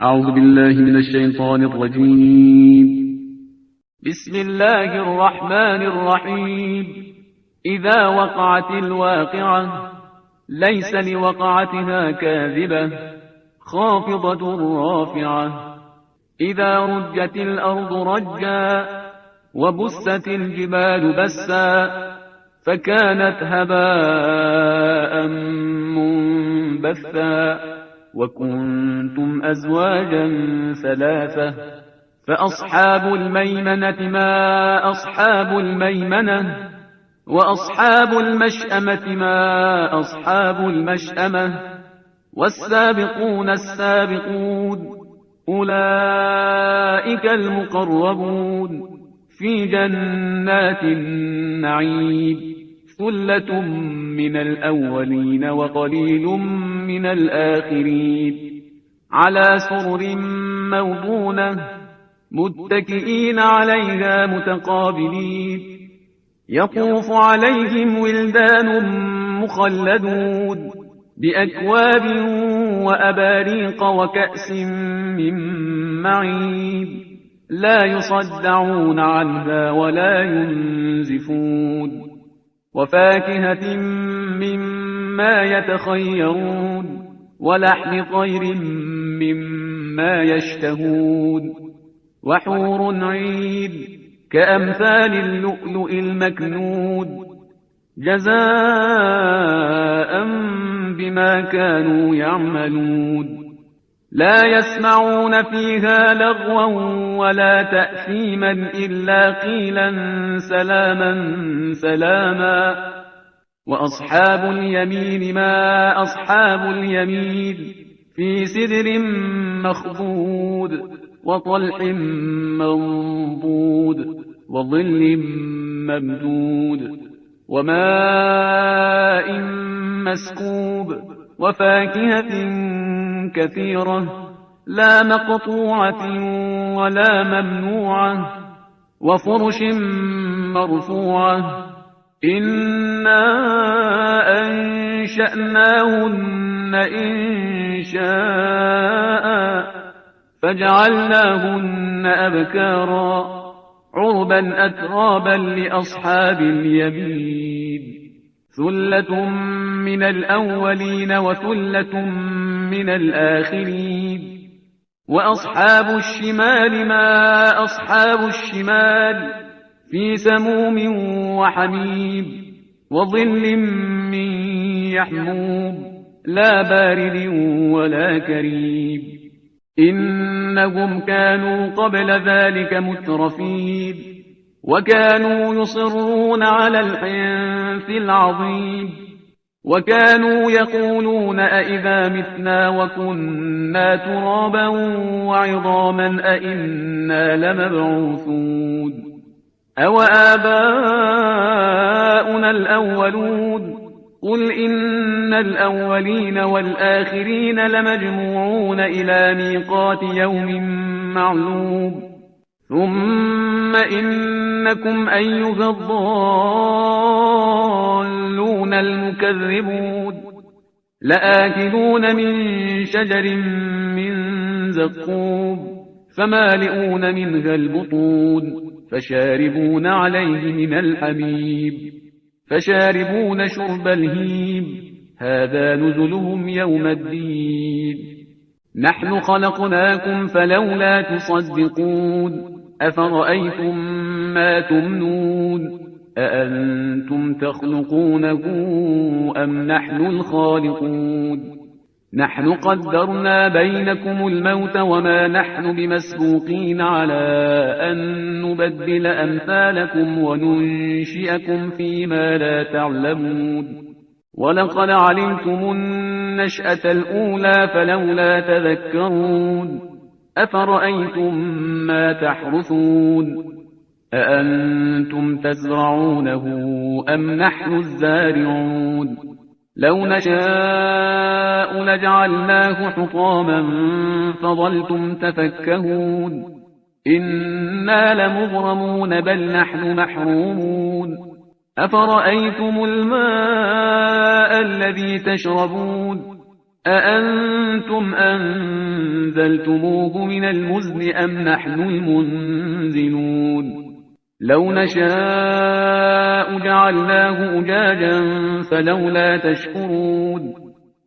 أعوذ بالله من الشيطان الرجيم. بسم الله الرحمن الرحيم. إذا وقعت الواقعة ليس لوقعتها كاذبة خافضة رافعة. إذا رجت الأرض رجا وبست الجبال بسا فكانت هباء منبثا وكنتم أزواجا ثلاثة فأصحاب الميمنة ما أصحاب الميمنة وأصحاب المشأمة ما أصحاب المشأمة والسابقون السابقون أولئك المقربون في جنات النعيم ثلة من الأولين وقليل من الآخرين على سرر موضونة متكئين عليها متقابلين يطوف عليهم ولدان مخلدون بأكواب وأباريق وكأس من معين لا يصدعون عنها ولا ينزفون وفاكهة مما يتخيرون ولحم طير مما يشتهون وحور عين كأمثال اللؤلؤ المكنون جزاء بما كانوا يعملون لا يسمعون فيها لغوا ولا تأثيما إلا قيلا سلاما سلاما وأصحاب اليمين ما أصحاب اليمين في سدر مخضود وطلح منضود وظل ممدود وماء مسكوب وفاكهة كثيرة لا مقطوعة ولا ممنوعة وفرش مرفوعة إنا أنشأناهن إنشاء فجعلناهن أبكارا عربا أترابا لأصحاب اليمين ثلة من الأولين وثلة من الآخرين وأصحاب الشمال ما أصحاب الشمال في سموم وحميم وظل من يحموم لا بارد ولا كريم إنهم كانوا قبل ذلك مترفين وكانوا يصرون على الحنث العظيم وكانوا يقولون أئذا متنا وكنا ترابا وعظاما أئنا لمبعوثون أو آباؤنا الأولون قل إن الأولين والآخرين لمجموعون إلى ميقات يوم معلوم ثم إنكم أيها الضالون المكذبون لآكلون من شجر من زقوم فمالئون منها البطون فشاربون عليه من الحميم فشاربون شرب الهيم هذا نزلهم يوم الدين نحن خلقناكم فلولا تصدقون أفرأيتم ما تمنون أأنتم تخلقونه أم نحن الخالقون نحن قدرنا بينكم الموت وما نحن بمسبوقين على أن نبدل أمثالكم وننشئكم فيما لا تعلمون ولقد علمتم النشأة الأولى فلولا تذكرون أفرأيتم ما تحرثون أأنتم تزرعونه أم نحن الزارعون لو نشاء لجعلناه حطاما فظلتم تفكهون إنا لمغرمون بل نحن محرومون أفرأيتم الماء الذي تشربون أأنتم أنزلتموه من المزن أم نحن المنزلون لو نشاء جعلناه أجاجا فلولا تشكرون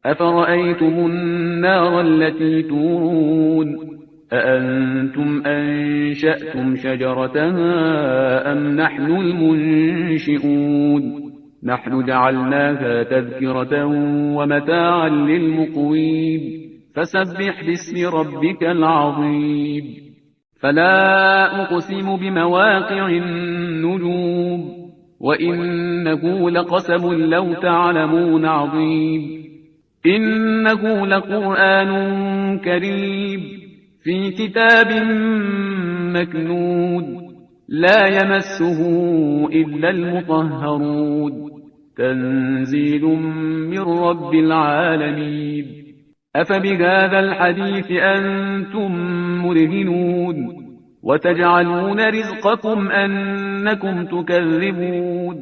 أفرأيتم النار التي تورون أأنتم أنشأتم شجرتها أم نحن المنشئون نحن جعلناها تذكرة ومتاعا للمقوين فسبح باسم ربك العظيم فلا أقسم بمواقع النجوم وإنه لقسم لو تعلمون عظيم إنه لقرآن كريم في كتاب مكنون لا يمسه إلا المطهرون تنزيل من رب العالمين أفبهذا الحديث أنتم مدهنون وتجعلون رزقكم أنكم تكذبون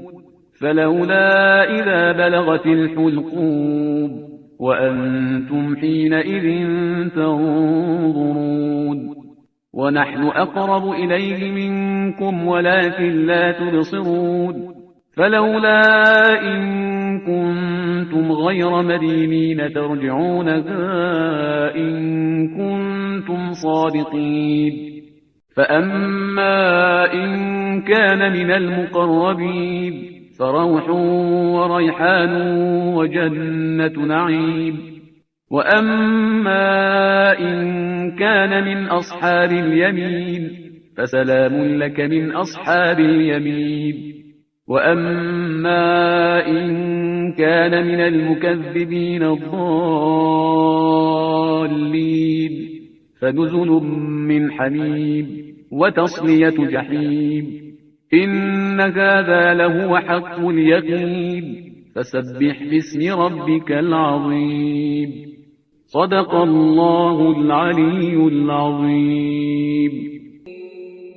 فلولا إذا بلغت الحلقوم وأنتم حينئذ تنظرون ونحن أقرب إليه منكم ولكن لا تبصرون فلولا إن كنتم غير مدينين ترجعونها إن كنتم صادقين فأما إن كان من المقربين فروح وريحان وجنة نعيم وأما إن كان من أصحاب اليمين فسلام لك من أصحاب اليمين وأما إن كان من المكذبين الضالين فنزل من حميم وتصلية جحيم إن هذا لهو حق اليقين فسبح باسم ربك العظيم صدق الله العلي العظيم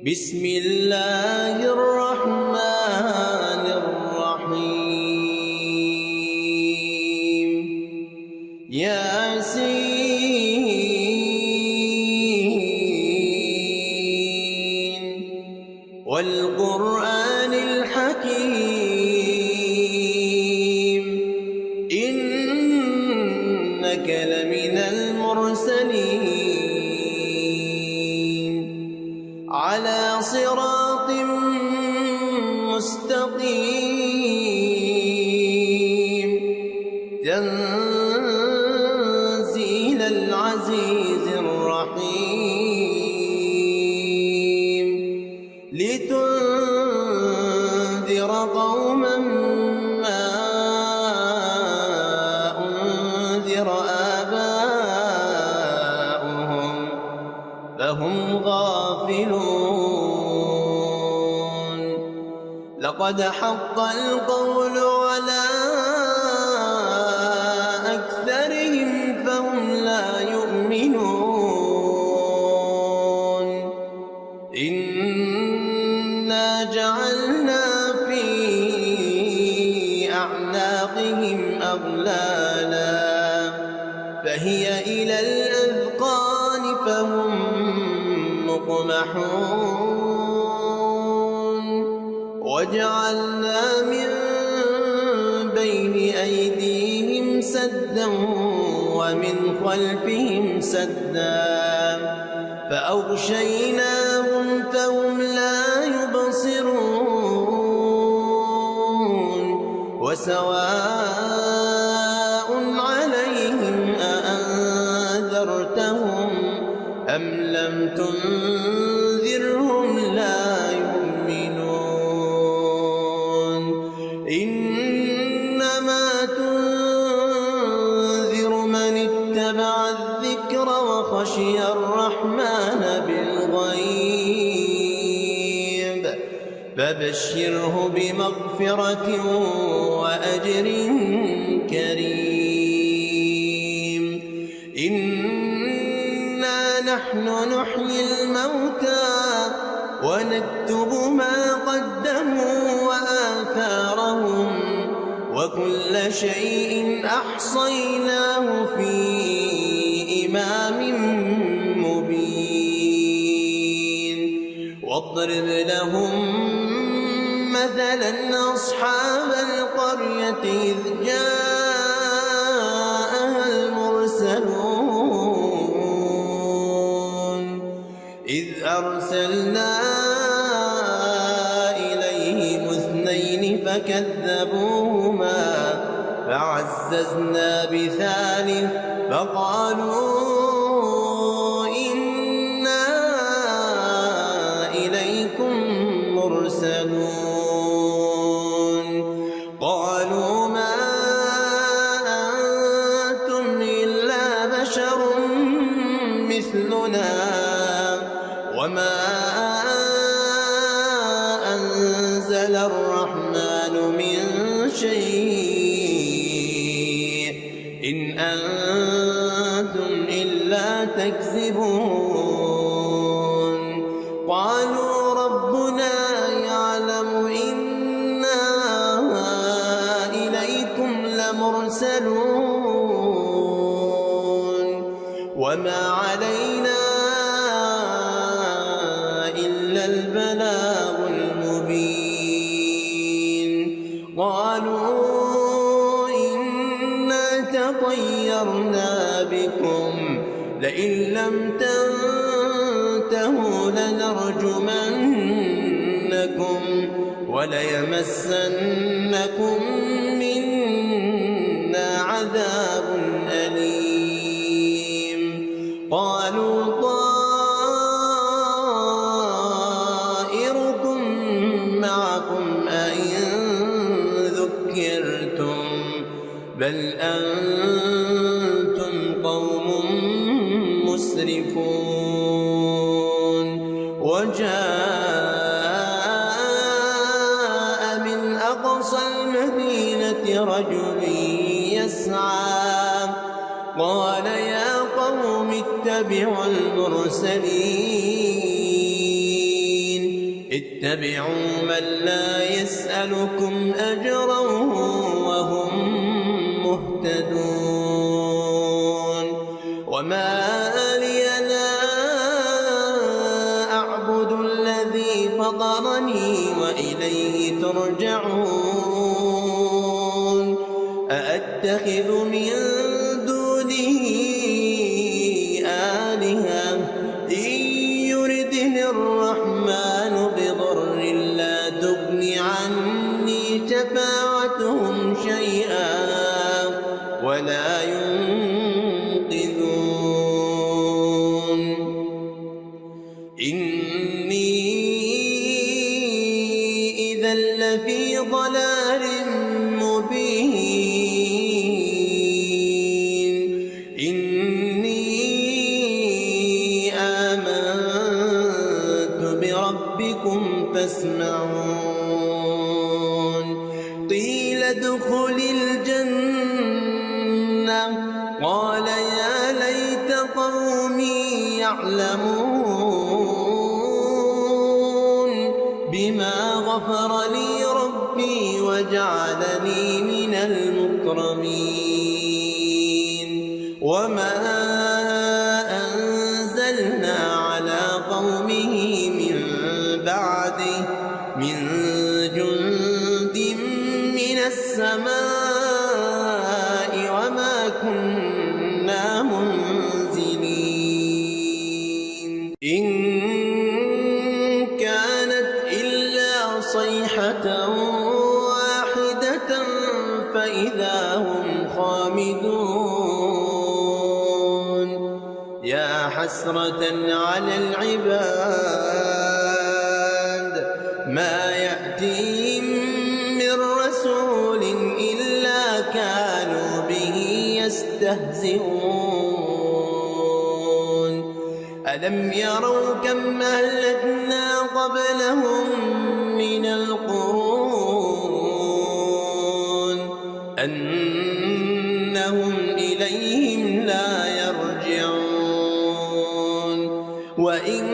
بسم الله الرحمن الرحيم ياسين والقرآن الحكيم إنك لمن المرسلين على صراط مستقيم تنزيل العزيز الرحيم لتنذر قوما ما أنذر آباؤهم فهم غافلون لقد حق القول على أكثرهم فهم لا يؤمنون إنا جعلنا في أعناقهم أغلالا فهي إلى الأذقان فهم مقمحون وجعلنا من بين أيديهم سدا ومن خلفهم سدا فأغشيناهم فهم لا يبصرون وسواء عليهم أأنذرتهم أم لم تنذرهم لا يؤمنون إنما تنذر من اتبع الذكر وخشي الرحمن بالغيب فبشره بمغفرة وأجر كريم إنا نحن نحيي الموتى ونكتب ما قدموا وآثارهم وكل شيء أحصيناه في إمام مبين واضرب لهم مثلا أصحاب القرية إذ جاءها المرسلون إذ أرسلنا إليهم اثنين فكذبوهما فعززنا بثالث فقالوا إنا إليكم مرسلون قالوا ما أنتم إلا بشر مثلنا وما أنزل الرحمن من شيء إن أنتم إلا تكذبون قالوا ربنا يعلم إنا إليكم لمرسلون وما علينا إلا البلاغ المبين قالوا إنا تطيرنا بكم لئن لم تنتهوا لنرجمنكم وليمسنكم منا عذاب أليم قالوا طائركم معكم أئن ذكرتم بل أنتم قوم مسرفون وجاء من أقصى المدينة رجل يسعى قال يا قوم اتبعوا اتبعوا من لا يسألكم أجرا وهم مهتدون وما لي لا أعبد الذي فطرني وإليه ترجعون أأتخذ من دونه آلهة إن يردني الرحمن بضر لا تغن عني شفاعتهم شيئا ولا ينقذون إني إذا لفي ضلال مبين إني آمنت بربكم فاسمعون قيل ادخل الجنة قال يا ليت قومي يعلمون بما غفر لي ربي وجعلني من المكرمين وما أنزلنا على قومه من بعده من جند من السماء وما كنا منزلين إن كانت إلا صيحة واحدة فإذا هم خامدون يا حسرة على العباد ما يأتيهم من رسول إلا كانوا به يستهزئون ألم يروا كم أهلكنا قبلهم من القرون أنهم إليهم لا يرجعون وإن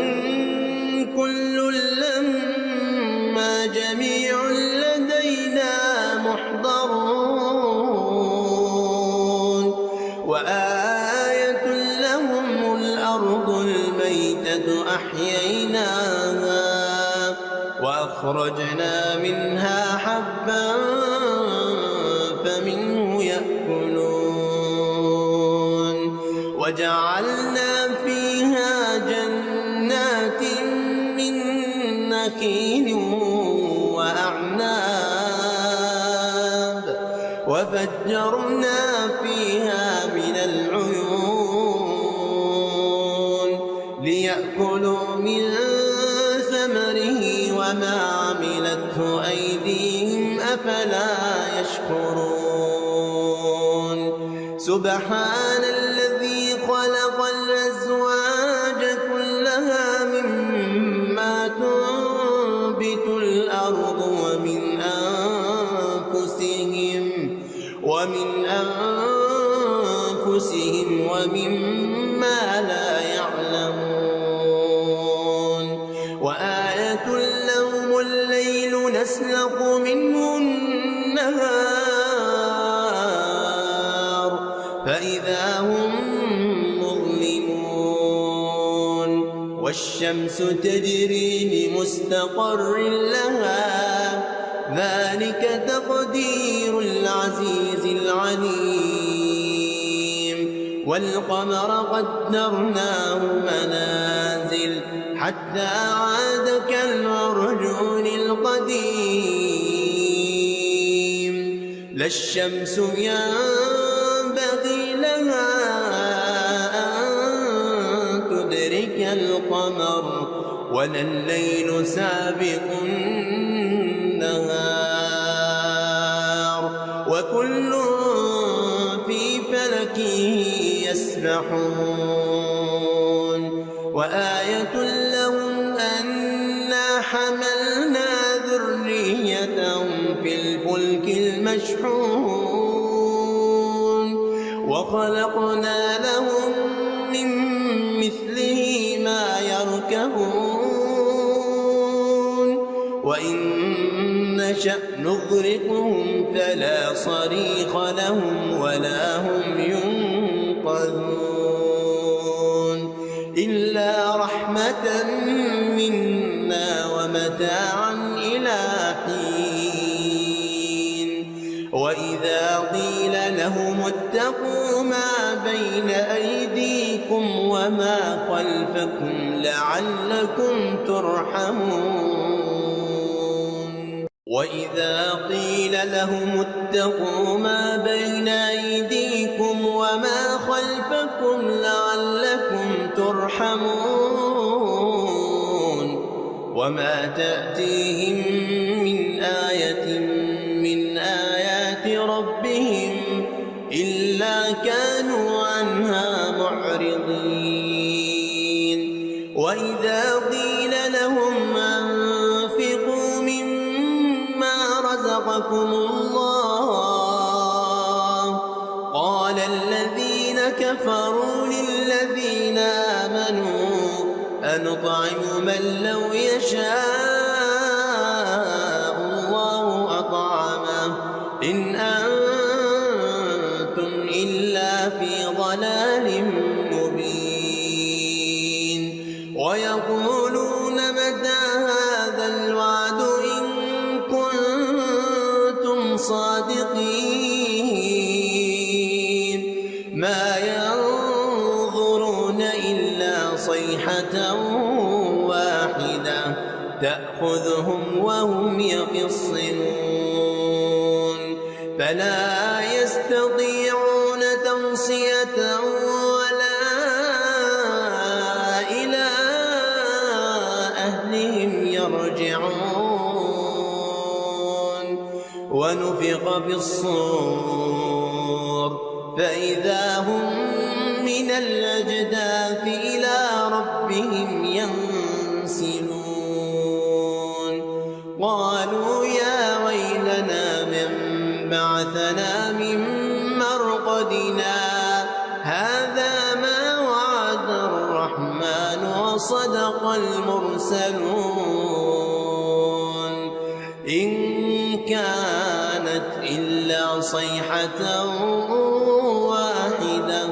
كل لما جميع لدينا محضرون والأرض الميتة أحييناها وأخرجنا منها حبا فمنه يأكلون وجعلنا فيها جنات من نخيل وأعناب وفجرنا فيها من العيون ليأكلوا من ثمره وما عملته أيديهم أفلا يشكرون سبحان الذي خلق الأزواج كلها مما تنبت الأرض ومن أنفسهم ومما لا يعلمون وآية لهم الليل نسلخ منه النهار فإذا هم مظلمون والشمس تجري لمستقر لها ذلك تقدير العزيز العليم والقمر قدرناه منازل حتى عاد كالعرجون القديم لا الشمس ينبغي لها أن تدرك القمر ولا الليل سابق النهار وكل في فلك يسبحون وآية لهم أنا حملنا ذريتهم في الفلك المشحون وخلقنا لهم من مثله ما يركبون وإن نشأ نغرقهم فلا صريخ لهم ولا هم ينقذون إلا رحمة منا ومتاعا إلى حين وإذا قيل لهم اتقوا ما بين أيديكم وما خلفكم لعلكم ترحمون وإذا قيل لهم اتقوا ما بين أيديكم وما خلفكم لعلكم ترحمون وما تأتيهم من آية من آيات ربهم إلا كانوا عنها معرضين وإذا قيل لهم أنفقوا مما رزقكم الله قال الذين كفروا للذين آمنوا أنطعم من لو يشاء الله أطعمه إن أنتم إلا في ضلال مبين ويقولون متى هذا الوعد إن كنتم صادقين ما ينظرون إلا صيحة واحدة تأخذهم وهم يخصمون فلا يستطيعون توصية ولا إلى أهلهم يرجعون ونفخ في الصور فإذا هم من الأجداث إلى ربهم ينسلون قالوا يا ويلنا من بعثنا من مرقدنا هذا ما وعد الرحمن وصدق المرسلون إن كانت إلا صيحة واحدة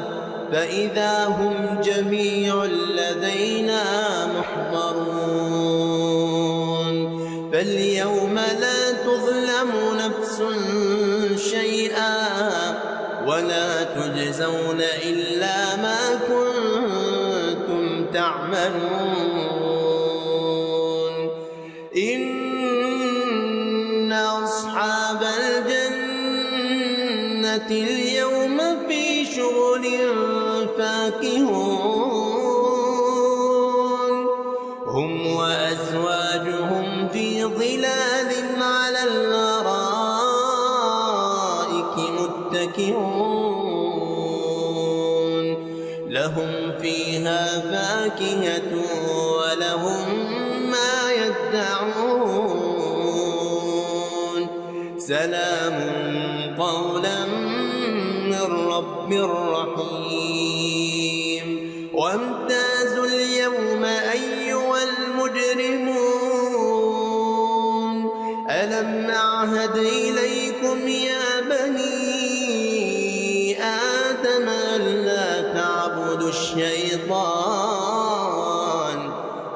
فإذا هم جميع إلينا محضرون فاليوم لا تظلم نفس شيئا ولا تجزون إلا ما كنتم تعملون إن أصحاب الجنة اليوم في شغل فاكهون هم وأزواجهم في ظلال على الأرائك متكئون لهم فيها فاكهة ولهم ما يدعون سلام قولا من رب رحيم وامتازوا اليوم أيها المجرمون ألم أعهد إليكم يا بني آدم ألا تعبدوا الشيطان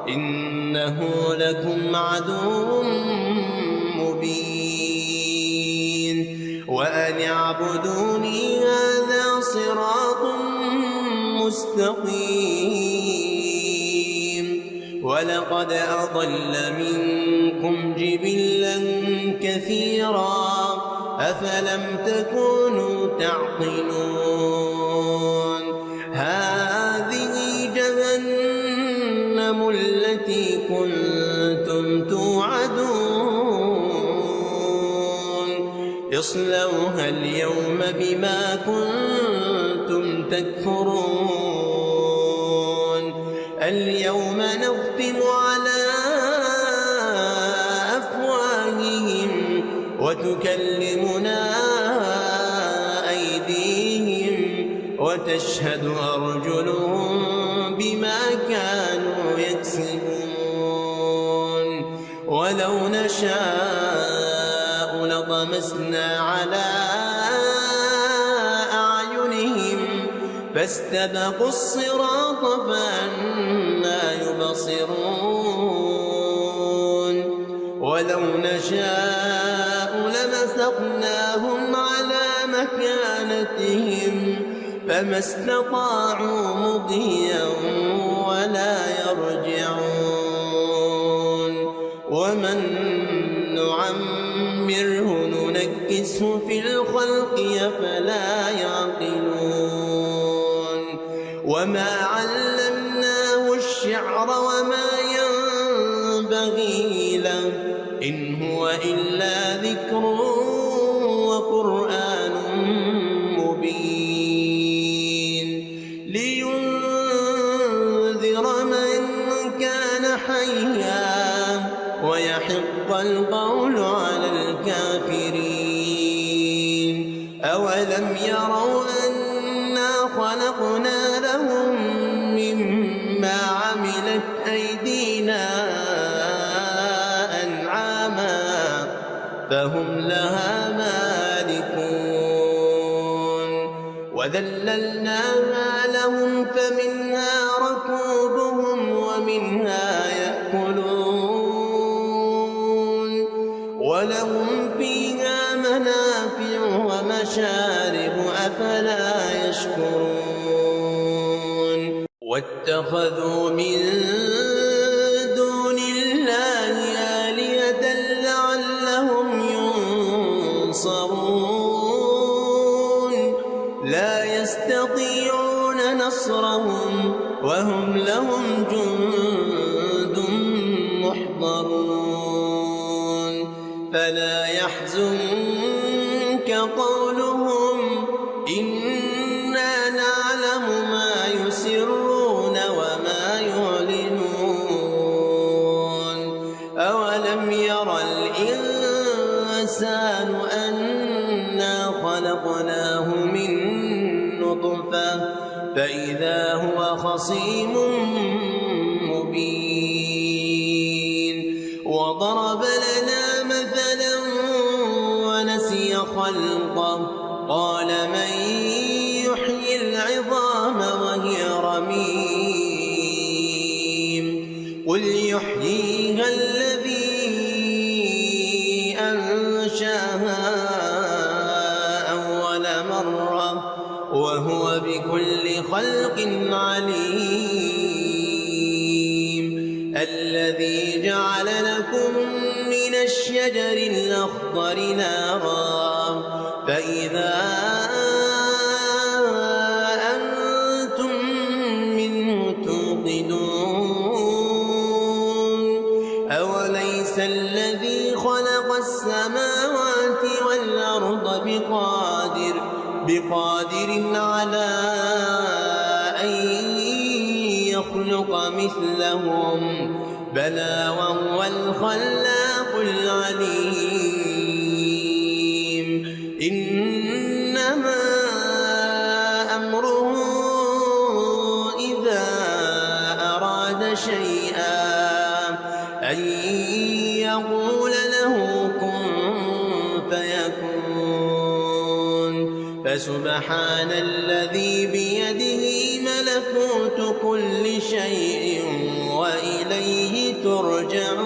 إنه لكم عدو مبين وأن اعبدوني هذا صراط مستقيم ولقد أضل منكم جبلا كثيرا أفلم تكونوا تعقلون هذه جهنم التي كنتم توعدون اصلوها اليوم بما كنتم تكفرون اليوم نختم على أفواههم وتكلمنا أيديهم وتشهد أرجلهم بما كانوا يكسبون ولو نشاء لطمسنا على أعينهم فاستبقوا الصراط فأنى يبصرون ولو نشاء لمسخناهم على مكانتهم فما استطاعوا مضيا ولا يرجعون ومن نعمره ننكسه في الخلق أفلا يعقلون وما علمناه الشعر وما ينبغي له إن هو إلا ذكر وقرآن مبين لينذر من كان حيا ويحق القول على الكافرين أولم يروا أنا خلقنا لهم مما عملت أيدينا أنعاما فهم لها مالكون وذللناها لهم فمنها ركوبهم ومنها يأكلون ولهم فيها منافع ومشارب أفلا يشكرون واتخذوا من دون الله آلهة لعلهم ينصرون لا يستطيعون نصرهم وهم لهم جند محضرون فلا يحزنك قولهم إنا نعلم ما يسرون وما يعلنون أولم يرى الإنسان أنا خلقناه من نطفة فإذا هو خصيم مبين وضرب لنا مثلا ونسي خلقه قال من يحيي العظام وهي رميم قل يحييها الذي أنشاها أول مرة وهو بكل خلق عليم الذي جعل لكم من الشجر الأخضر نارا فإذا أنتم منه توقدون أوليس الذي خلق السماوات والأرض بقادر على أن يخلق مثلهم بلى وهو الخلاق العليم إنما أمره إذا أراد شيئا أن يقول له كن فيكون فسبحان الذي بيده ملكوت كل شيء وإليه ترجعون